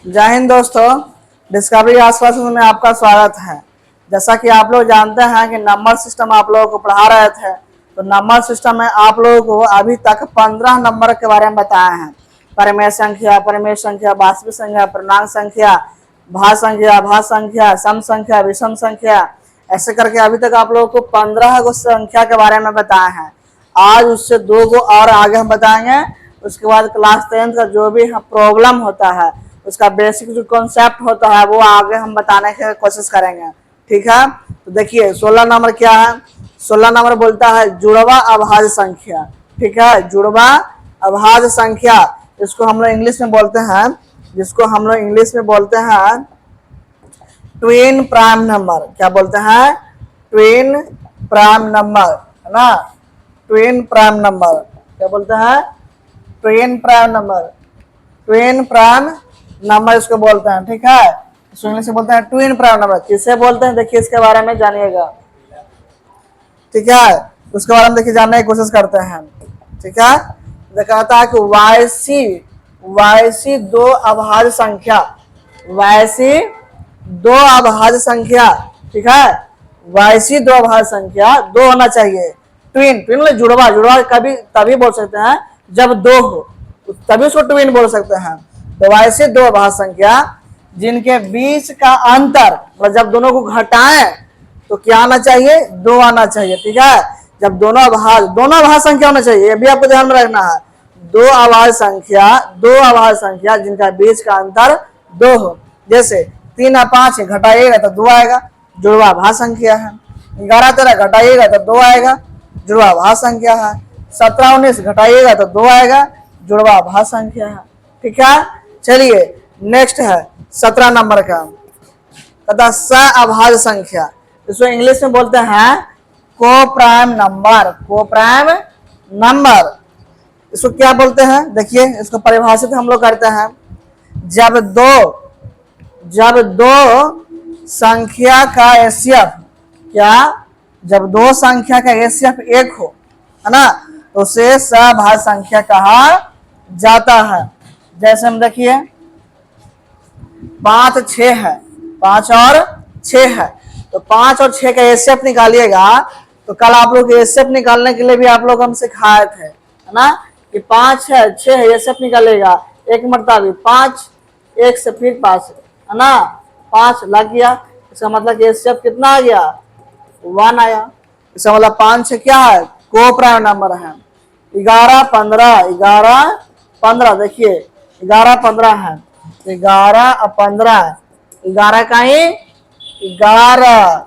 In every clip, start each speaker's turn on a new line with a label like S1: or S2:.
S1: जय हिंद दोस्तों, डिस्कवरी आश्वासन में आपका स्वागत है। जैसा कि आप लोग जानते हैं कि नंबर सिस्टम आप लोगों को पढ़ा रहे थे, तो नंबर सिस्टम में आप लोगों को अभी तक 15 नंबर के बारे में बताया है। परिमेय संख्या, वास्तविक संख्या, पूर्णांक संख्या, भाज्य संख्या, सम संख्या, विषम संख्या, ऐसे करके अभी तक आप लोगों को 15 को संख्या के बारे में बताया है। आज उससे 2 को और आगे हम बताएंगे। उसके बाद क्लास 10 का जो भी प्रॉब्लम होता है, उसका बेसिक जो कॉन्सेप्ट होता है वो आगे हम बताने की कोशिश करेंगे। ठीक है, तो देखिए 16 नंबर क्या है। 16 नंबर बोलता है जुड़वा अभाज्य संख्या। ठीक है, जुड़वा अभाज्य संख्या, इसको हम लोग इंग्लिश में बोलते हैं, ट्विन प्राइम नंबर। क्या बोलते हैं? ट्विन प्राइम नंबर, है ना। ट्विन प्राइम नंबर क्या बोलते हैं? ट्विन प्राइम नंबर इसको बोलते हैं। ठीक है, इसको इंग्लिश में बोलते हैं ट्विन प्राइम नंबर। किसे बोलते हैं देखिए, इसके बारे में जानिएगा। ठीक है, उसके बारे में देखिए जानने की कोशिश करते हैं। ठीक है, कहता है कि वायसी दो अभाज्य संख्या, दो अभाज्य संख्या। ठीक है, वायसी दो अभाज्य संख्या, दो होना चाहिए। ट्विन जुड़वा कभी तभी बोल सकते हैं जब 2 हो, तभी उसको ट्विन बोल सकते हैं। तो वैसे दो अभाज्य संख्या जिनके बीच का अंतर, और जब दोनों को घटाएं तो क्या आना चाहिए? 2 आना चाहिए। ठीक है, जब दोनों अभाज्य संख्या होना चाहिए, ये भी आपको ध्यान में रखना है। दो अभाज्य संख्या जिनका बीच का अंतर 2 हो। जैसे 3 और 5 घटाइएगा तो 2 आएगा, जुड़वा अभाज्य संख्या है। 11 13 घटाइएगा तो 2 आएगा, जुड़वा अभाज्य संख्या है। 17 19 घटाइएगा तो 2 आएगा, जुड़वा अभाज्य संख्या है। ठीक है, चलिए नेक्स्ट है 17 नंबर का, कहता अभाज्य संख्या। इसको इंग्लिश में बोलते हैं को-प्राइम नंबर। इसको क्या बोलते हैं देखिए, इसको परिभाषित हम लोग करते हैं, जब दो संख्या का एचसीएफ, जब दो संख्या का एचसीएफ 1 हो, है ना, तो उसे सभाज्य संख्या कहा जाता है। जैसे हम देखिए 5 6 है, 5 और 6 है, तो 5 और 6 का एचसीएफ निकालिएगा। तो कल आप लोग एचसीएफ निकालने के लिए भी आप लोग हम सिखाए थे, है ना, कि 5 है 6 है, एचसीएफ निकालेगा एक मरतबा 5 1 से फिर 5, है ना, 5 लग गया। इसका मतलब एचसीएफ कितना आ गया? 1 आया। इसका मतलब 5 6 क्या है? को-प्राइम नंबर है। 11 15 देखिए 11 15 है, 11 और 15, 11 का ही 11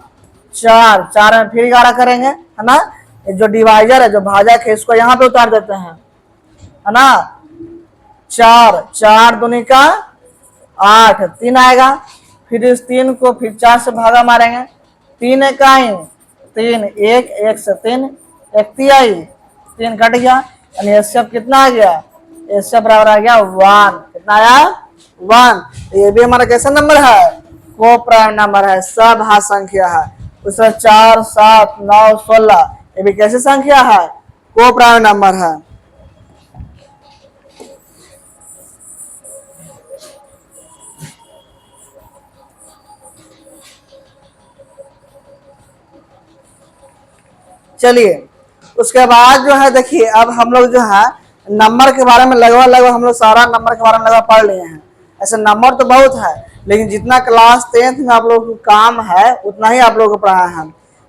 S1: 4 में फिर 11 करेंगे, है ना। जो डिवाइजर है, जो भाजक है, इसको यहाँ पे उतार देते हैं, है ना। 4 दूनी का 8, 3 आएगा। फिर इस 3 को फिर 4 से भागा मारेंगे, 3 एक आई 3, 1 से 3 एक 3 कट गया, यानी एचसीएफ कितना आ गया? एचसीएफ बराबर आ गया 1। कितना आया? 1। ये भी हमारा कैसा नंबर है? को-प्राइम नंबर है, सभाज्य संख्या है। दूसरा 4 7 9 16, ये भी कैसी संख्या है? को-प्राइम नंबर है। चलिए उसके बाद जो है देखिए, अब हम लोग जो है नंबर के बारे में लगभग हम लोग सारा नंबर के बारे में लगभग पढ़ लिए हैं। ऐसे नंबर तो बहुत है, लेकिन जितना क्लास 10th में आप लोगों को काम है उतना ही आप लोगों को पढ़ा है।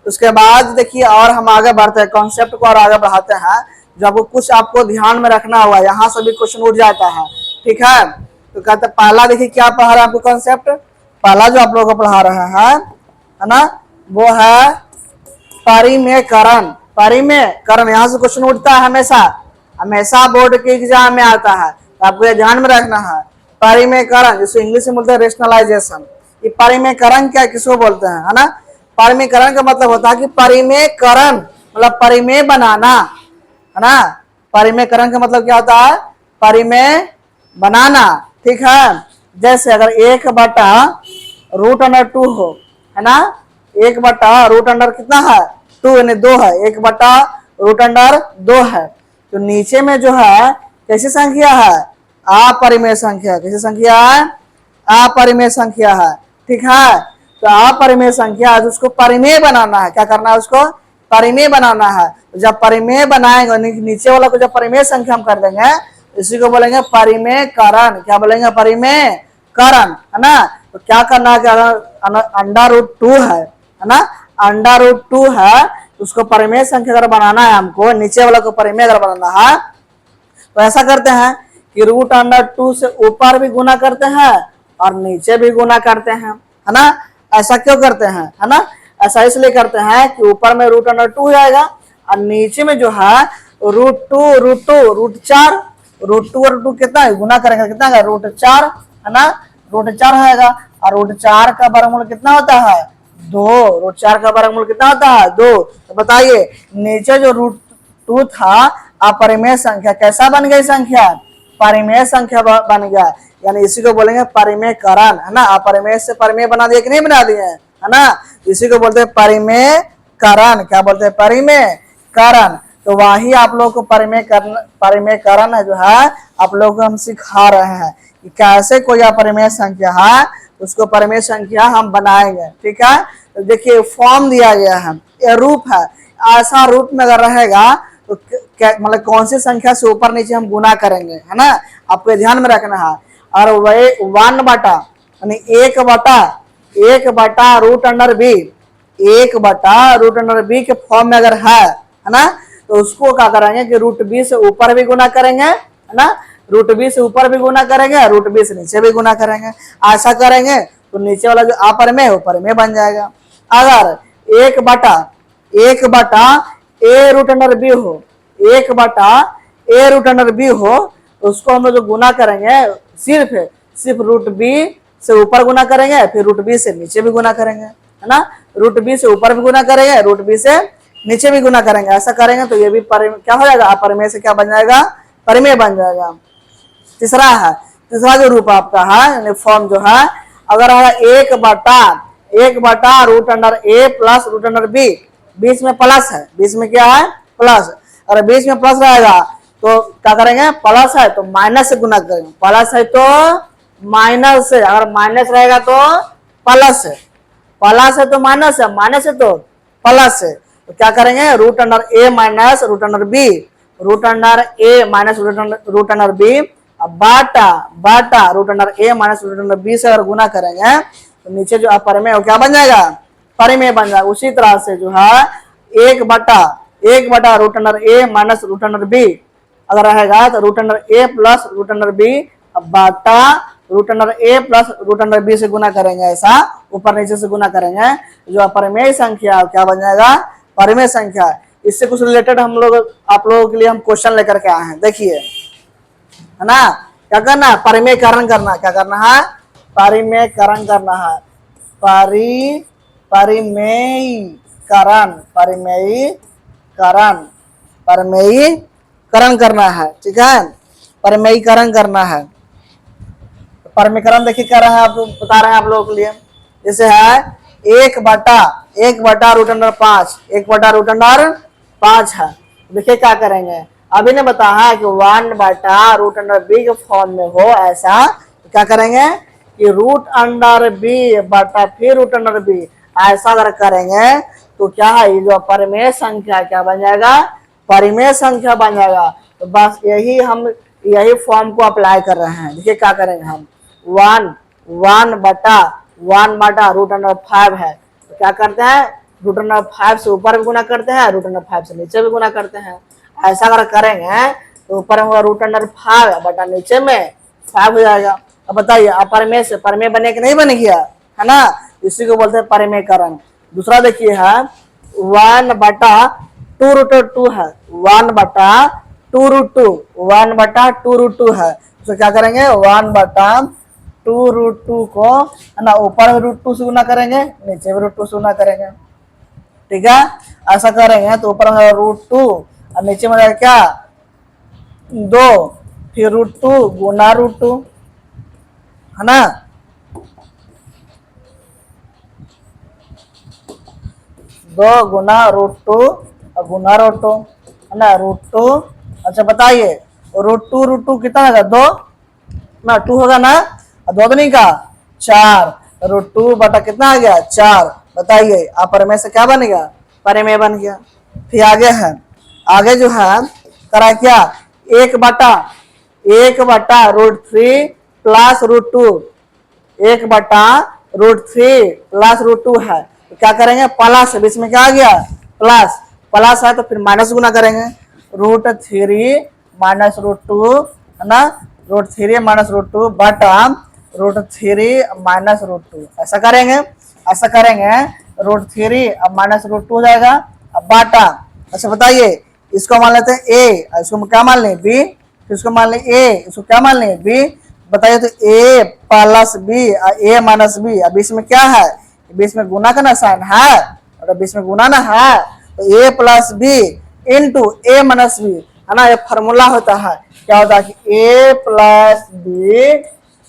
S1: उसके बाद देखिए और हम आगे बढ़ते हैं, कॉन्सेप्ट को और आगे बढ़ाते हैं। जो आपको ध्यान में रखना होगा, यहाँ से भी क्वेश्चन उठ जाता है। ठीक है, तो कहते पहला देखिए क्या पढ़ा रहा है आपको कॉन्सेप्ट। पहला जो आप लोगों को पढ़ा रहे हैं, है ना, वो है परिमेयकरण। यहाँ से क्वेश्चन उठता है हमेशा बोर्ड के एग्जाम में आता है, तो आपको ये ध्यान में रखना है। परिमेयकरण, जिसे इंग्लिश में बोलते हैं रेशनलाइजेशन। ये परिमेयकरण क्या किसको बोलते हैं, है ना। परिमेयकरण का मतलब होता है कि परिमेयकरण मतलब परिमेय बनाना, है ना। परिमेयकरण का मतलब क्या होता है? परिमेय बनाना। ठीक है, जैसे अगर 1/√2 हो, है ना, 1/√2 कितना है? 2 यानी 2 है, 1/√2 है। तो नीचे में जो है कैसी संख्या है? अपरिमेय संख्या। कैसी संख्या है? अपरिमेय संख्या है। ठीक है, तो अपरिमेय संख्या उसको परिमेय बनाना है। क्या करना है, उसको परिमेय बनाना है। जब परिमेय बनाएंगे, नीचे वाला को जब परिमेय संख्या हम कर देंगे, इसी को बोलेंगे परिमेय करण। क्या बोलेंगे, परिमेय करण, है ना। तो क्या करना है, अंडर रूट 2 है ना, अंडर रूट 2 है, उसको परिमेय संख्या अगर बनाना है हमको, नीचे वाला को परिमेय अगर बनाना है, तो ऐसा करते हैं कि √√2 से ऊपर भी गुना करते हैं और नीचे भी गुना करते हैं, है ना। ऐसा क्यों करते हैं, है ना, ऐसा इसलिए करते हैं कि ऊपर में √2 जाएगा और नीचे में जो है √2 और √2 कितना है, गुना करेंगे कितना है, √4, है ना, √4 आएगा। और √4 का वर्गमूल कितना होता है, 2। √4 का वर्गमूल कितना होता है, 2। तो बताइए नीचे जो √2 था अपरिमेय संख्या कैसा बन गई, संख्या परिमेय संख्या बन गया, यानी इसी को बोलेंगे परिमेय करण, है ना। अपरिमेय से परिमेय बना दिए कि नहीं बना दिए, है ना। इसी को बोलते हैं परिमेय करण। क्या बोलते हैं, परिमेय करण। तो वही आप लोग को परिमेय करण है जो है आप लोग को हम सिखा रहे हैं कि कैसे कोई अपरिमेय संख्या है उसको परिमेय संख्या हम बनाएंगे। ठीक है, तो देखिए फॉर्म दिया गया है, ये रूप है। ऐसा रूप में अगर रहेगा तो मतलब कौन सी संख्या से ऊपर नीचे हम गुना करेंगे, है ना, आपको ध्यान में रखना है। और वही 1 बटा यानी 1/√b 1/√b के फॉर्म में अगर है ना, तो उसको क्या करेंगे कि √b से ऊपर भी गुना करेंगे, है ना, √b से ऊपर भी गुना करेंगे, √b से नीचे भी गुना करेंगे। ऐसा करेंगे तो नीचे वाला जो अपरिमेय ऊपर में बन जाएगा। अगर 1/a√b हो, 1/a√b हो, तो उसको हम लोग जो गुना करेंगे सिर्फ √b से ऊपर गुना करेंगे, फिर √b से नीचे भी गुना करेंगे, है ना। √b से ऊपर भी गुना करेंगे, √b से नीचे भी गुना करेंगे। ऐसा करेंगे तो ये भी क्या हो जाएगा, अपरिमेय से क्या बन जाएगा, परिमेय बन जाएगा। तीसरा जो रूप आपका है फॉर्म जो है, अगर है 1/√a प्लस √b, बीच में प्लस है, बीच में क्या है, प्लस। अगर बीच में प्लस रहेगा तो क्या करेंगे, प्लस है तो माइनस से गुना करेंगे, प्लस है तो माइनस से, अगर माइनस रहेगा तो प्लस है, प्लस है तो माइनस है, माइनस है तो प्लस है। तो क्या करेंगे, √a minus √b, √a minus √b Bata √a minus √b से अगर गुना करेंगे तो नीचे जो अपरिमेय हो क्या बन जाएगा, परिमेय बन जाएगा। उसी तरह से जो है 1/√a माइनस √b अगर रहेगा तो √a plus √b Bata √a plus √b से गुना करेंगे, ऐसा ऊपर नीचे से गुना करेंगे, जो अपरिमेय संख्या क्या बन जाएगा, परिमेय संख्या। इससे कुछ रिलेटेड हम लोग आप लोगों के लिए हम क्वेश्चन लेकर के आए हैं, देखिए, है ना। क्या करना है, परिमेयकरण करना, क्या करना है, परिमेयकरण करना है, परिमेयीकरण करना है। ठीक है, परिमेयीकरण करना है। परिमेयकरण देखिए क्या रहा है, आप बता रहे हैं आप लोगों के लिए। जैसे है 1/√5 है। देखिए क्या करेंगे, अभी ने बताया कि 1/√b के फॉर्म में हो ऐसा, तो क्या करेंगे कि √b बटा फिर √b ऐसा अगर करेंगे तो क्या है, ये जो परिमेय संख्या क्या बन जाएगा, परिमेय संख्या बन जाएगा। तो बस यही फॉर्म को अप्लाई कर रहे हैं। देखिए क्या करेंगे हम, 1/√5 है, तो क्या करते हैं, √5 से ऊपर भी गुना करते हैं, √5 से नीचे भी गुना करते हैं। ऐसा अगर करेंगे तो ऊपर में होगा √5 बटा नीचे में 5 हो जाएगा। अब बताइए अपरिमेय से परिमेय बने कि नहीं बन गया, है ना। इसी को बोलते हैं परिमेयकरण। दूसरा देखिए है 1/2√2 है, 1/2√2 है, तो क्या करेंगे 1/2√2 को, है ना, ऊपर में √2 से गुना करेंगे, नीचे में √2 से गुना करेंगे। ठीक है, ऐसा करेंगे तो ऊपर में √2 और नीचे में क्या 2, फिर √2 गुना √2, है ना। 2 गुना √2 और गुना √2, है ना, √2। अच्छा बताइए √2 कितना होगा, 2 ना, 2 होगा ना, 2 नहीं का 4 रूट 2 बटा कितना आ गया 4। बताइए अपर में से क्या बन गया परिमेय बन गया। फिर आगे है, आगे जो है करा क्या 1 बटा root 3 plus root 2, 1/√3 plus root 2 है तो क्या करेंगे प्लस, बीच में क्या आ गया प्लस, प्लस है तो फिर माइनस गुना करेंगे रूट 3 माइनस रूट 2 है ना, रूट 3 माइनस रूट 2 बटा रूट 3 माइनस रूट 2। ऐसा करेंगे, ऐसा करेंगे रूट 3 अब माइनस रूट 2 हो जाएगा अब बाटा। अच्छा बताइए इसको मान लेते हैं ए, इसको क्या मान लें बी, इसको मान लें ए, इसको क्या मान लें बी। बताइए तो ए प्लस बी ए माइनस बी, अब इसमें क्या है बीच में गुना का ना साइन है और बीच में गुना ना है तो ए प्लस बी इंटू ए माइनस बी है ना, ये फॉर्मूला होता है क्या होता है कि ए प्लस बी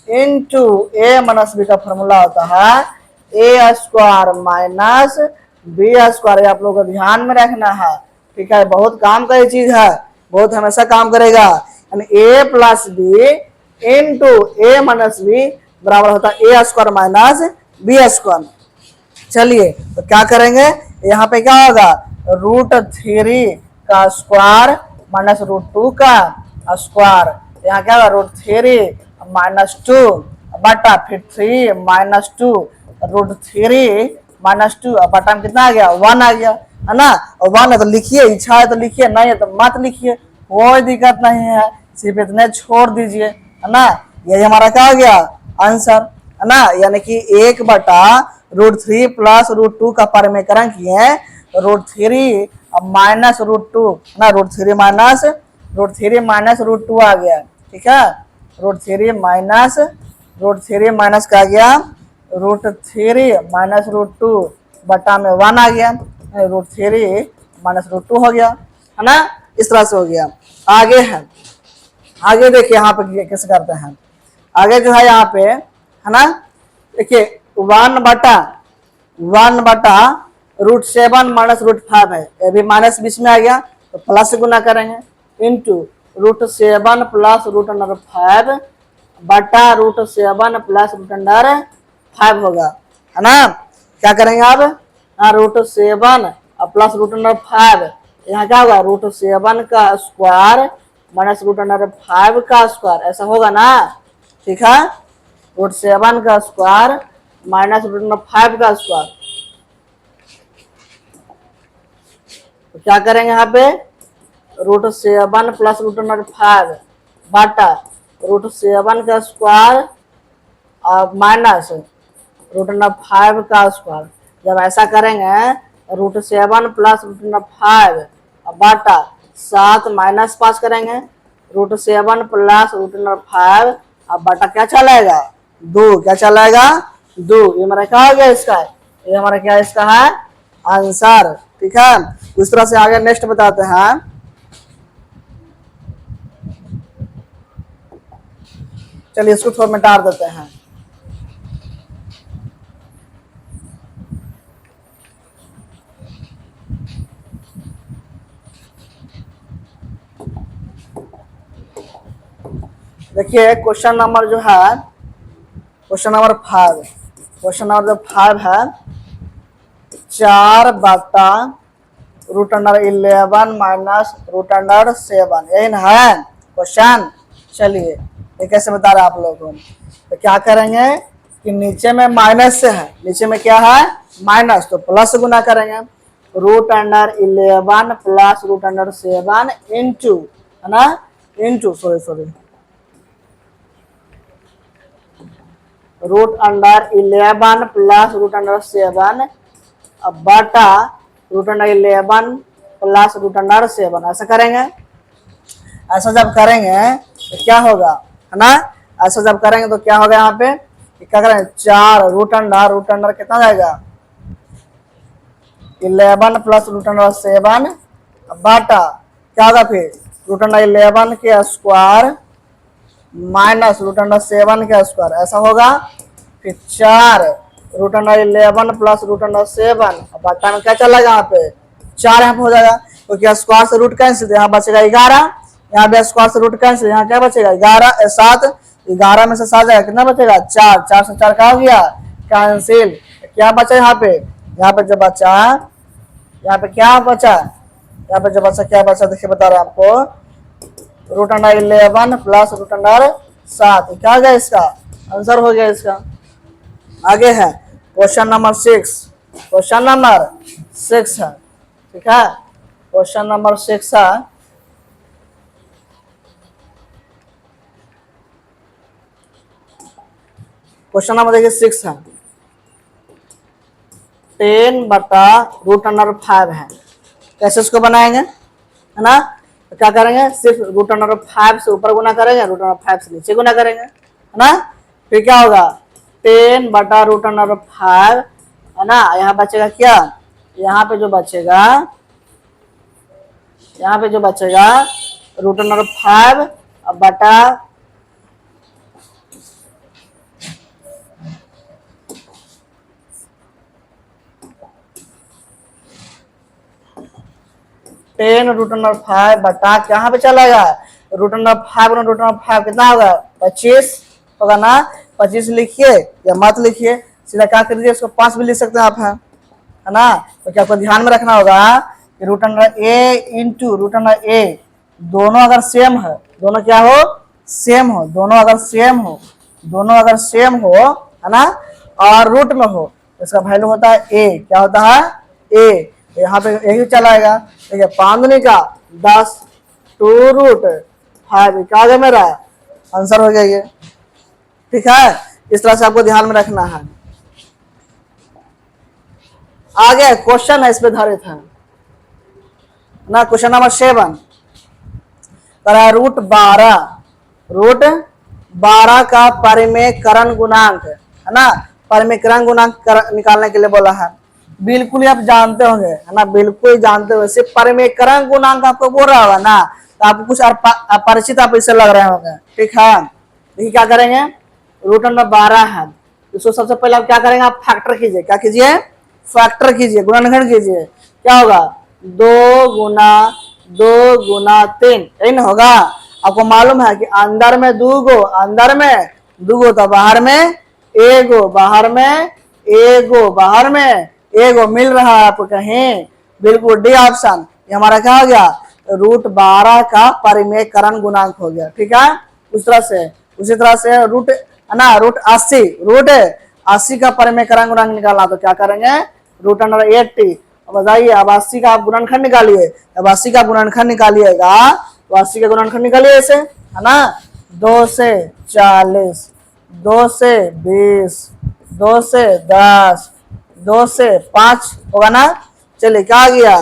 S1: इंटू ए माइनस बी का फॉर्मूला होता है ए स्क्वायर माइनस बी स्क्वायर। ये आप लोगों को ध्यान में रखना है, ठीक है, बहुत काम का ये चीज है, बहुत हमेशा काम करेगा। यानी ए प्लस बी इंटू ए माइनस बी बराबर होता है ए स्क्वायर माइनस बी स्क्वायर। चलिए तो क्या करेंगे यहाँ पे क्या होगा रूट 3 का स्क्वायर माइनस रूट 2 का स्क्वायर, यहाँ क्या होगा रूट 3 माइनस 2 बटा फिर 3 माइनस 2 रूट 3 माइनस 2 बटा में कितना आ गया 1 आ गया है ना। और 1 है तो लिखिए, इच्छा है तो लिखिए, नहीं है तो मत लिखिए, कोई दिक्कत नहीं है, सिर्फ इतने छोड़ दीजिए है ना। यही हमारा क्या हो गया आंसर है ना, यानी कि 1/√3 प्लस रूट 2 का परिमेयकरण किए रूट 3 माइनस रूट 2 है ना, रूट 3 माइनस रूट 2 आ गया, ठीक है, रूट 3 माइनस का आ गया रूट 3 माइनस रूट 2 बटा में 1 आ गया, रूट 3 माइनस रूट 2 हो गया है ना, इस तरह से हो गया। आगे है, आगे देखिए यहाँ पे कैसे करते हैं, आगे जो है यहाँ पे है ना, देखिए 1/√7 माइनस रूट 5 है, ये भी माइनस बीच में आ गया तो प्लस से गुना करेंगे इंटू √7 प्लस √5 बटा √7 प्लस √5 होगा है ना। क्या करेंगे अब √7 प्लस √5, यहाँ क्या होगा √7 का स्क्वायर माइनस √5 का स्क्वायर, ऐसा होगा ना, ठीक है, √7 का स्क्वायर माइनस √5 का स्क्वायर। तो क्या करेंगे यहाँ पे √7 प्लस √5 बटा √7 का स्क्वायर और माइनस √5 का स्क्वायर। जब ऐसा करेंगे √7 प्लस √5 बटा 7 माइनस 5 करेंगे √7 प्लस √5 अब बटा क्या चलेगा 2, क्या चलेगा 2, ये हमारा क्या हो गया इसका, ये हमारा क्या इसका है आंसर, ठीक है। उस तरह से आगे नेक्स्ट बताते हैं, चलिए इसको थोड़ा मिटा देते हैं। देखिए क्वेश्चन नंबर जो है क्वेश्चन नंबर 5, क्वेश्चन नंबर जो 5 है 4/√11 माइनस √7, यही ना है क्वेश्चन। चलिए ये कैसे बता रहे हैं आप लोगों को, तो क्या करेंगे कि नीचे में माइनस से है, नीचे में क्या है माइनस, तो प्लस गुना करेंगे √11 प्लस √7 इंटू है ना, इंटू सॉरी √11 प्लस √7 बटा √11 प्लस √7, ऐसा करेंगे। ऐसा जब करेंगे तो क्या होगा है ना, ऐसा जब करेंगे तो क्या होगा यहाँ पे क्या करेंगे 4 √अंडर कितना जाएगा 11 प्लस √7 बटा क्या होगा फिर √11 के स्क्वायर माइनस √7 के स्क्वायर, ऐसा होगा। फिर 4 √11 प्लस √7 बटा में क्या चलेगा यहाँ पे 4 यहाँ पे हो जाएगा, तो क्या स्क्वायर से रूट कैंसिल, यहाँ बचेगा 11, यहाँ भी स्क्वायर से रूट कैंसिल, यहाँ क्या बचेगा 11 7, 11 में से 7 जाएगा, कितना बचेगा 4, 4 से 4 कहा गया कैंसिल। क्या बचा यहाँ पे, यहाँ पे जो बचा, यहाँ पे क्या बचा, यहाँ पे जो बचा क्या बचा देखिए बता रहा हूँ आपको, root under 11 plus root under 7, क्या हो गया इसका आंसर हो गया इसका। आगे है क्वेश्चन नंबर 6, क्वेश्चन नंबर 6 है, ठीक है, क्वेश्चन नंबर 6 है। क्वेश्चन नंबर देखिए 6 है, 10 बटा रूट अंडर 5 है, कैसे इसको बनाएंगे, है ना। तो क्या करेंगे, सिर्फ रूट अंडर 5 से ऊपर गुना करेंगे, रूट अंडर 5 से नीचे गुना करेंगे, है ना। फिर क्या होगा 10 बटा रूट अंडर 5, है ना। यहाँ बचेगा क्या, यहाँ पे जो बचेगा, यहाँ पे जो बचेगा रूट अंडर 5 बटा 10 रूट अंडर 5 बटा कहाँ पे चलेगा, रूट अंडर 5 रूट अंडर 5 कितना होगा 25 होगा ना। 25 लिखिए या मत लिखिए, सीधा क्या कर दीजिए, इसको 5 भी लिख सकते हैं आप, है ना। तो क्या आपको ध्यान में रखना होगा कि रूट अंडर ए इंटू रूट अंडर ए दोनों अगर सेम है, दोनों क्या हो सेम हो, दोनों अगर सेम हो, दोनों अगर सेम हो, है ना, और रूट में हो, इसका वैल्यू होता है ए, क्या होता है ए। यहाँ पे यही चलाएगा, देखिए 5 दूनी का 10, 2 रूट 5, क्या आ गया मेरा आंसर हो गया ये, ठीक है। इस तरह से आपको ध्यान में रखना है। आगे क्वेश्चन है इस पे धारित है ना, क्वेश्चन नंबर 7 तरह रूट 12 का परिमेयकरण गुणांक, है ना, परिमेयकरण गुणांक निकालने के लिए बोला है। बिल्कुल ही आप जानते होंगे, है ना, बिल्कुल जानते हो, सिर्फ परिमेयकरण गुणांक आपको बोल रहा होगा ना, तो आपको कुछ अपरिचित आप इससे लग रहे होंगे, ठीक है। देखिए क्या करेंगे, रूट अंडर 12 है, इसको सबसे पहले आप क्या करेंगे, आप फैक्टर कीजिए, क्या कीजिए फैक्टर कीजिए, गुणनखंड कीजिए, क्या होगा 2 गुना 3, यही ना होगा। आपको मालूम है कि अंदर में 2 गो, अंदर में 2 गो तो बाहर में 1 गो, बाहर में 1 गो, बाहर में 1 गो, मिल रहा है आपको कहीं, बिल्कुल डी ऑप्शन, ये हमारा क्या हो गया रूट 12 का परिमेयकरण गुणांक हो गया, ठीक है। उसी तरह से रूट, है ना, रूट 80 का परिमेयकरण गुणांक निकालना, तो क्या करेंगे रूट अंडर 80। अब बताइए, अब 80 का आप गुणनखंड निकालिए, अब 80 का गुणनखंड निकालिएगा, तो 80 का गुणनखंड निकालिए ऐसे, है ना, 2 से 40, 2 से 20, 2 से 10, 2 से 5 होगा ना। चलिए क्या आ गया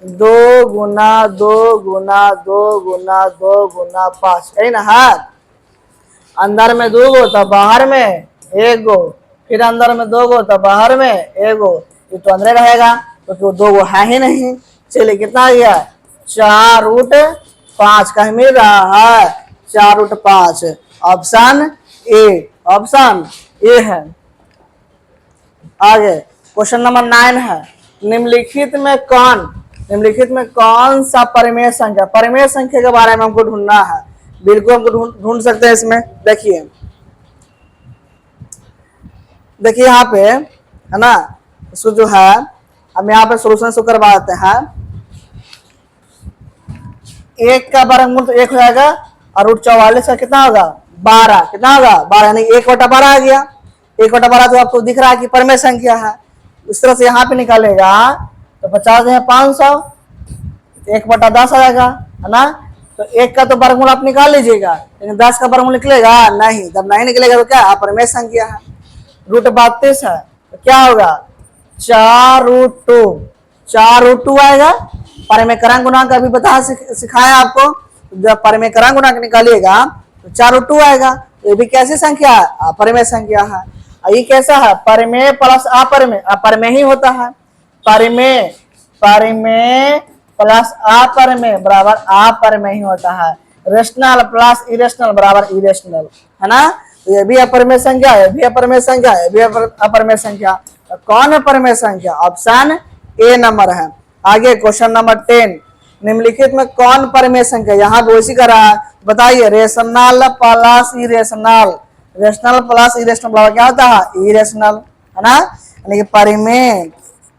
S1: 2 गुना 2 गुना 2 गुना 2 गुना 5, यही ना है। अंदर में 2 गो तो बाहर में 1 गो, फिर अंदर में 2 गो तो बाहर में 1 गो, ये तो अंदर रहेगा, तो 2 गो है ही नहीं। चलिए कितना आ गया 4 रूट 5 कहीं मिल रहा है, 4 root 5, option A, option A है। आगे क्वेश्चन नंबर 9 है, निम्नलिखित में कौन सा परिमेय संख्या के बारे में हमको ढूंढना है, बिल्कुल हमको ढूंढ सकते हैं इसमें। देखिए यहाँ पे, है ना, इसको जो है हम यहाँ पे सोल्यूशन से करवा देते हैं। 1 का वर्गमूल तो 1 हो जाएगा, और रूट 44 का कितना होगा 12, कितना होगा 12, यानी 1/12 आ गया। 1/12 तो आपको दिख रहा है कि परिमेय संख्या है। इस तरह से यहाँ पे निकालेगा तो 50 है 500, 1/10 आ जाएगा, है ना। तो 1 का तो वर्गमूल आप निकाल लीजिएगा, लेकिन 10 का वर्गमूल निकलेगा नहीं, जब नहीं निकलेगा तो क्या अपरिमेय संख्या है। रूट 32 है तो क्या होगा 4 रूट 2 आएगा। परिमेयकरण गुणांक अभी बता सिखाया आपको, जब परिमेयकरण गुणांक निकालिएगा तो 4 रूट 2 आएगा। ये भी कैसी संख्या है अपरिमेय संख्या है। ये कैसा है परिमेय प्लस अपरिमेय, अपरिमेय ही होता है। परिमेय प्लस अपरिमेय बराबर अपरिमेय ही होता है। रेशनल प्लस इरेशनल बराबर इरेशनल, है ना। ये भी अपरिमेय संख्या, ये भी अपरिमेय संख्या, ये भी अपरिमेय संख्या। तो कौन है परिमेय संख्या, ऑप्शन ए नंबर है। आगे क्वेश्चन नंबर 10, निम्नलिखित में कौन परिमेय संख्या, यहाँ भी उसी का रहा है, बताइए। Rational plus irrational, rational plus irrational क्या होता है, इरेशनल, है ना। यानी कि परिमेय,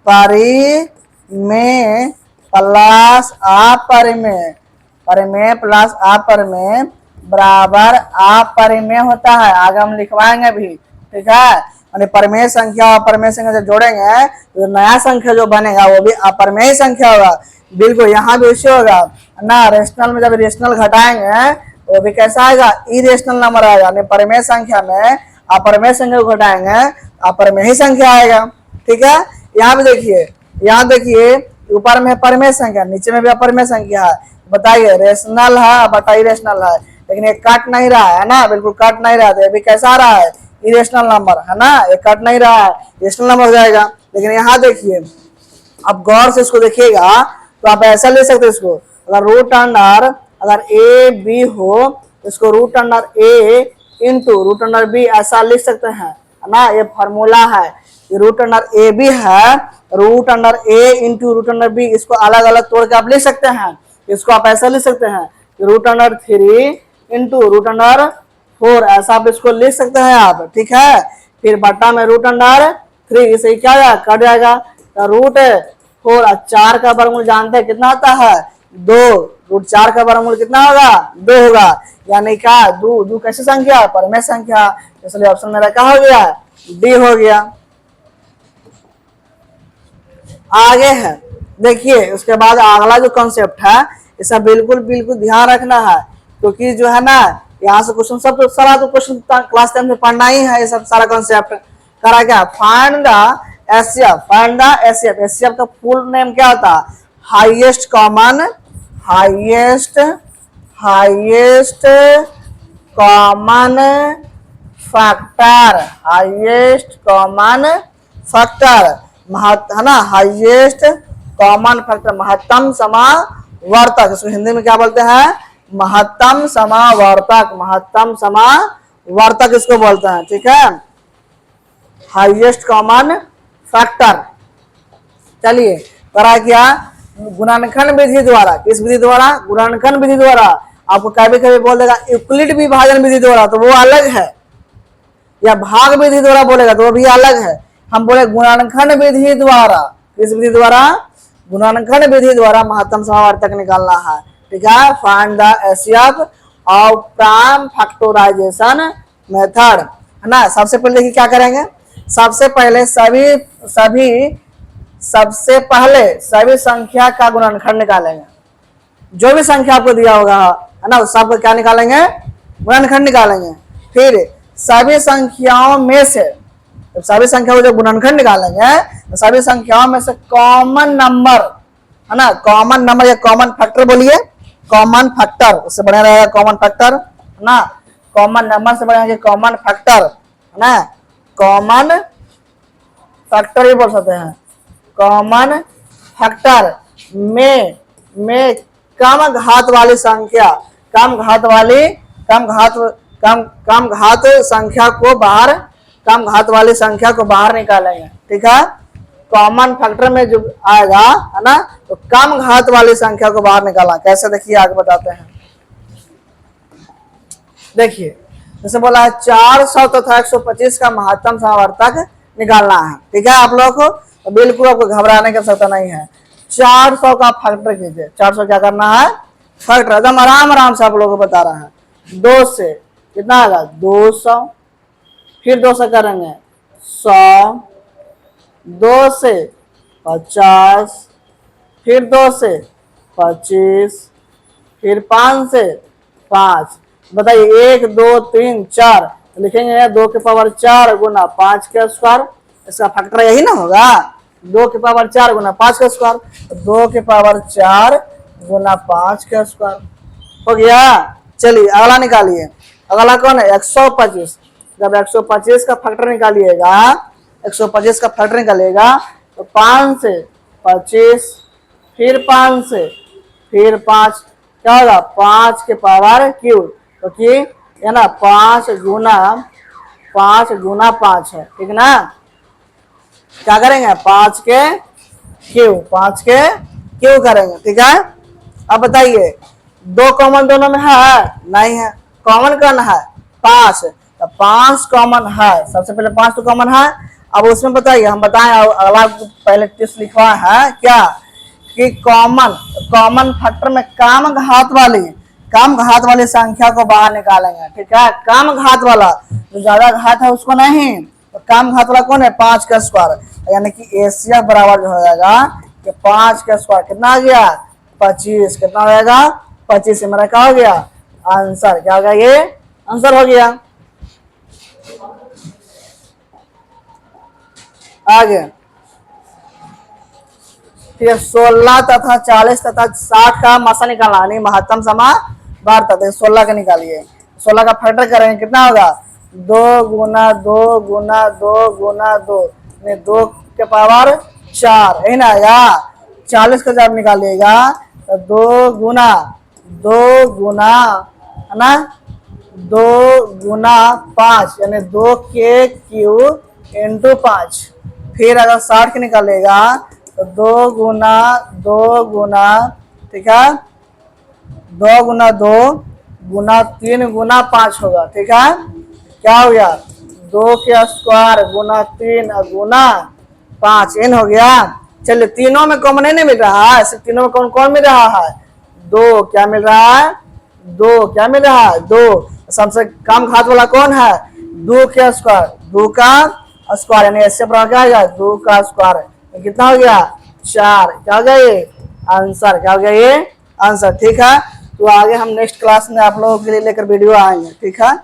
S1: परिमेय प्लस अपरिमेय, परिमेय प्लस अपरिमेय बराबर अपरिमेय होता है। आगे हम लिखवाएंगे भी, ठीक है। यानी परिमेय संख्या और अपरिमेय संख्या से जोड़ेंगे तो नया संख्या जो बनेगा वो भी अपरिमेय संख्या होगा। बिल्कुल यहाँ भी वैसे होगा ना। रेशनल में जब रेशनल घटाएंगे वो भी कैसा आएगा, इरेशनल नंबर आएगा। यानी परिमेय संख्या में अपरिमेय संख्या को घटाएंगे अपरिमेय ही संख्या आएगा, ठीक है। यहाँ भी देखिए, यहाँ देखिए ऊपर में परिमेय संख्या, नीचे में भी अपरिमेय संख्या है। बताइए रेशनल है बटा इरेशनल है, लेकिन ये काट नहीं रहा है ना, बिल्कुल काट नहीं रहा है। ये भी कैसा आ रहा है, इरेशनल नंबर, है ना। ये काट नहीं रहा है, इरेशनल नंबर हो जाएगा। लेकिन यहाँ देखिए, आप गौर से इसको देखिएगा तो आप ऐसा ले सकते हैं इसको, अगर रूट अंडर अगर ए बी हो तो इसको रूट अंडर ए इंटू रूट अंडर बी ऐसा लिख सकते हैं, है ना। ये फॉर्मूला है, ये रूट अंडर ए बी है, रूट अंडर ए इंटू रूट अंडर बी, इसको अलग अलग तोड़ के आप लिख सकते हैं। इसको आप ऐसा लिख सकते हैं, root under 3 into root under 4, ऐसा आप इसको लिख सकते हैं आप, ठीक है। फिर बट्टा में रूट अंडर 3, इसे क्या जाएगा, कट जाएगा। रूट 4 और 4 का वर्गमूल जानते हैं कितना आता है, 2। रूट 4 का वर्गमूल कितना होगा, 2 होगा। यानी क्या, 2 कैसी संख्या, परिमेय संख्या, इसलिए ऑप्शन मेरा क्या हो गया, डी हो गया। आगे है देखिए, उसके बाद अगला जो कॉन्सेप्ट है इसका बिल्कुल बिल्कुल ध्यान रखना है, क्योंकि जो है ना यहाँ से क्वेश्चन सब तो सारा तो क्वेश्चन क्लास 10 में पढ़ना ही है। ये सब सारा कॉन्सेप्ट करा क्या, find the HCF, find the HCF. HCF का फुल नेम क्या होता है, highest common, highest common factor, highest common factor, है ना। हाईएस्ट कॉमन फैक्टर, महत्तम समावर्तक, इसको हिंदी में क्या बोलते हैं, महत्तम समावर्तक, महत्तम समावर्तक इसको बोलते हैं, ठीक है। Highest common factor. चलिए करा क्या, गुणनखंड विधि द्वारा, किस विधि द्वारा, गुणनखंड विधि द्वारा। आपको कभी कभी बोल देगा यूक्लिड विभाजन विधि द्वारा, तो वो अलग है, या भाग विधि द्वारा बोलेगा तो वो भी अलग है। हम बोले गुणनखंड विधि द्वारा, किस विधि द्वारा, गुणनखंड विधि द्वारा महत्तम समावर्तक निकालना है, ठीक है। Find the HCF of prime factorisation method, है ना। सबसे पहले देखिए क्या करेंगे, सबसे पहले सभी संख्या का गुणनखंड निकालेंगे। जो भी संख्या आपको दिया होगा, है ना, उस सबको क्या निकालेंगे, गुणनखंड निकालेंगे। फिर सभी संख्याओं में से, तो सभी संख्याओं को जब गुणनखंड निकालेंगे तो सभी संख्याओं में से कॉमन नंबर, है ना, कॉमन नंबर या कॉमन फैक्टर बोलिए, कॉमन फैक्टर, उससे बढ़िया रहेगा कॉमन फैक्टर, है ना। कॉमन नंबर से बढ़िया कॉमन फैक्टर, है ना, कॉमन फैक्टर ही बोल सकते हैं। कॉमन फैक्टर में कम घात वाली संख्या, कम घात वाली संख्या को बाहर निकालेंगे, ठीक है। कॉमन फैक्टर में जो आएगा, है ना, तो कम घात वाली संख्या को बाहर निकालना कैसे, देखिए आगे बताते हैं। देखिए जैसे बोला है 400 तथा 125 का महत्तम समावर्तक निकालना है, ठीक है। आप लोग को तो बिल्कुल आपको घबराने की आवश्यकता नहीं है। 400 का फैक्टर कीजिए, 400 क्या करना है, फैक्टर, एकदम आराम से आप लोगों को बता रहा है। 2 से कितना आएगा, 200, फिर 2 से करेंगे 100, 2 से 50, फिर 2 से 25, फिर 5 से 5। बताइए 1 2 3 4 लिखेंगे 2 के पावर 4 गुना 5 के स्क्वायर, इसका फैक्टर यही ना होगा, 2 के पावर 4 गुना 5 का स्क्वायर, 2 के पावर 4 गुना 5 का स्क्वायर हो गया। चलिए अगला निकालिए, अगला कौन है, 125। जब 125 का फैक्टर निकालिएगा, 125 का फैक्टर निकालिएगा तो 5 से 25, फिर 5 से, फिर 5, क्या होगा, 5 के पावर क्यूब, तो कि है ना 5 गुना 5 है, ठीक ना। क्या करेंगे, 5 के क्यूब करेंगे, ठीक है। अब बताइए, दो कॉमन दोनों में है? नहीं है। कॉमन कौन है? 5। तो 5 कॉमन है, सबसे पहले 5 तो कॉमन है। अब उसमें बताइए, हम बताएं अगला पहले टिप्स लिखवा है क्या कि कॉमन कॉमन फैक्टर में काम घात वाली संख्या को बाहर निकालेंगे। ठीक है, काम घात वाला, जो ज्यादा घात है उसको नहीं, तो काम घात वाला कौन है? 5 का स्क्वायर, यानी कि एसीएफ बराबर जो हो जाएगा कि 5 का स्क्वायर कितना आ गया? 25। कितना हो जाएगा? 25 से मेरा क्या हो गया? आंसर क्या हो गया? ये आंसर हो गया। आगे ठीक है, 16 तथा 40 तथा 60 का मासा निकालना, यानी महत्तम समावर्त। 16 का निकालिए, 16 का फैक्टर करेंगे, कितना होगा? 2 गुना 2 गुना 2 गुना 2, 2 के पावर 4, यही ना आएगा। 40 का जब निकालिएगा तो 2 गुना है ना, 2 गुना 5, यानी 2 के क्यूब इंटू 5। फिर अगर 60 के निकालेगा तो 2 गुना 2 गुना, ठीक है, 2 गुना 2 गुना 3 गुना 5 होगा। ठीक है, क्या हो गया? 2 के स्क्वायर गुना 3 गुना 5, इन हो गया। चलिए, तीनों में कॉमन नहीं मिल रहा है, सिर्फ तीनों में कौन कौन मिल रहा है? 2। क्या मिल रहा है? 2। क्या मिल रहा है? 2। सबसे कम घात वाला कौन है? 2 के स्क्वायर, 2 का स्क्वायर, यानी इससे बराबर क्या आएगा? 2 का स्क्वायर, कितना हो गया? 4। क्या हो गया? ये आंसर। क्या हो गया? ये आंसर। ठीक है, तो आगे हम नेक्स्ट क्लास में आप लोगों के लिए लेकर वीडियो आएंगे। ठीक है।